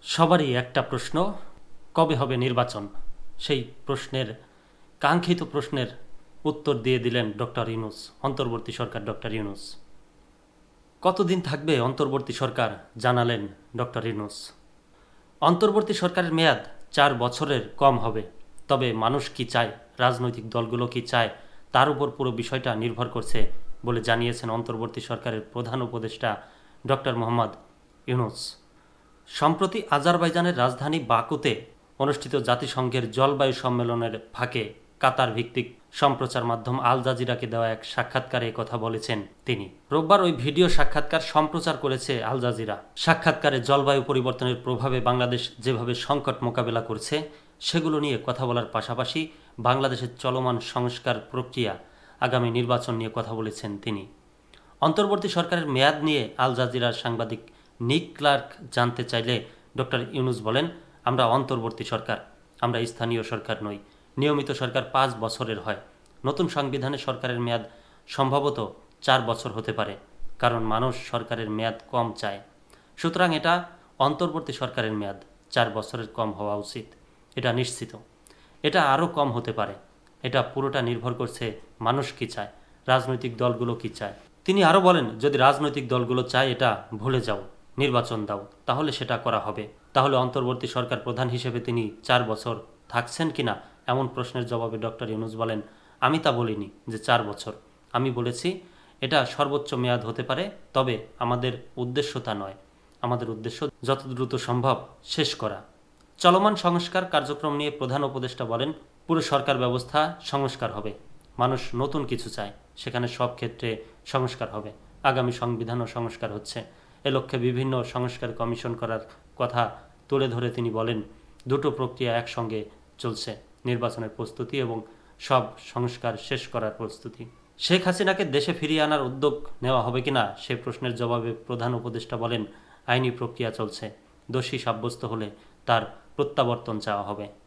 সবারই একটা প্রশ্ন, কবে হবে নির্বাচন? সেই প্রশ্নের কাঙ্ক্ষিত প্রশ্নের উত্তর দিয়ে দিলেন ডক্টর ইউনূস, অন্তর্বর্তী সরকার ডক্টর ইউনূস। কতদিন থাকবে অন্তর্বর্তী সরকার জানালেন ডক্টর ইউনূস। অন্তর্বর্তী সরকারের মেয়াদ 4 বছরের কম হবে, তবে মানুষ কি চায়, রাজনৈতিক দলগুলো কি চায়, তার উপর পুরো বিষয়টা নির্ভর করছে বলে জানিয়েছেন অন্তর্বর্তী সরকারের প্রধান উপদেষ্টা ডক্টর মোহাম্মদ ইউনূস। সম্প্রতি আজারবাইজানের রাজধানী বাকুতে অনুষ্ঠিত জাতিসংঘের জলবায়ু সম্মেলনের ফাঁকে কাতার ভিত্তিক সম্প্রচার মাধ্যম আল জাজিরাকে দেওয়া এক সাক্ষাৎকারে কথা বলেছেন তিনি। রোববার ওই ভিডিও সাক্ষাৎকার সম্প্রচার করেছে আল জাজিরা। সাক্ষাৎকারে জলবায়ু পরিবর্তনের প্রভাবে বাংলাদেশ যেভাবে সংকট মোকাবেলা করছে সেগুলো নিয়ে কথা বলার পাশাপাশি বাংলাদেশের চলমান সংস্কার প্রক্রিয়া, আগামী নির্বাচন নিয়ে কথা বলেছেন তিনি। অন্তর্বর্তী সরকারের মেয়াদ নিয়ে আল জাজিরার সাংবাদিক নিক ক্লার্ক জানতে চাইলে ডক্টর ইউনূস বলেন, আমরা অন্তর্বর্তী সরকার, আমরা স্থানীয় সরকার নই। নিয়মিত সরকার 5 বছরের হয়। নতুন সংবিধানে সরকারের মেয়াদ সম্ভবত 4 বছর হতে পারে, কারণ মানুষ সরকারের মেয়াদ কম চায়। সুতরাং এটা অন্তর্বর্তী সরকারের মেয়াদ 4 বছরের কম হওয়া উচিত, এটা নিশ্চিত। এটা আরও কম হতে পারে। এটা পুরোটা নির্ভর করছে মানুষ কি চায়, রাজনৈতিক দলগুলো কি চায়। তিনি আরও বলেন, যদি রাজনৈতিক দলগুলো চায় এটা ভুলে যাও, নির্বাচন দাও, তাহলে সেটা করা হবে। তাহলে অন্তর্বর্তী সরকার প্রধান হিসেবে তিনি 4 বছর থাকছেন কিনা এমন প্রশ্নের জবাবে ডক্টর ইউনূস বলেন, আমি তা বলিনি যে 4 বছর। আমি বলেছি এটা সর্বোচ্চ মেয়াদ হতে পারে, তবে আমাদের উদ্দেশ্য তা নয়। আমাদের উদ্দেশ্য যত দ্রুত সম্ভব শেষ করা। চলমান সংস্কার কার্যক্রম নিয়ে প্রধান উপদেষ্টা বলেন, পুরো সরকার ব্যবস্থা সংস্কার হবে। মানুষ নতুন কিছু চায়, সেখানে সব ক্ষেত্রে সংস্কার হবে। আগামী সংবিধানও সংস্কার হচ্ছে। এ লক্ষ্যে বিভিন্ন সংস্কার কমিশন করার কথা তুলে ধরে তিনি বলেন, দুটো প্রক্রিয়া একসঙ্গে চলছে, নির্বাচনের প্রস্তুতি এবং সব সংস্কার শেষ করার প্রস্তুতি। শেখ হাসিনাকে দেশে ফিরিয়ে আনার উদ্যোগ নেওয়া হবে কিনা সে প্রশ্নের জবাবে প্রধান উপদেষ্টা বলেন, আইনি প্রক্রিয়া চলছে। দোষী সাব্যস্ত হলে তার প্রত্যাবর্তন চাওয়া হবে।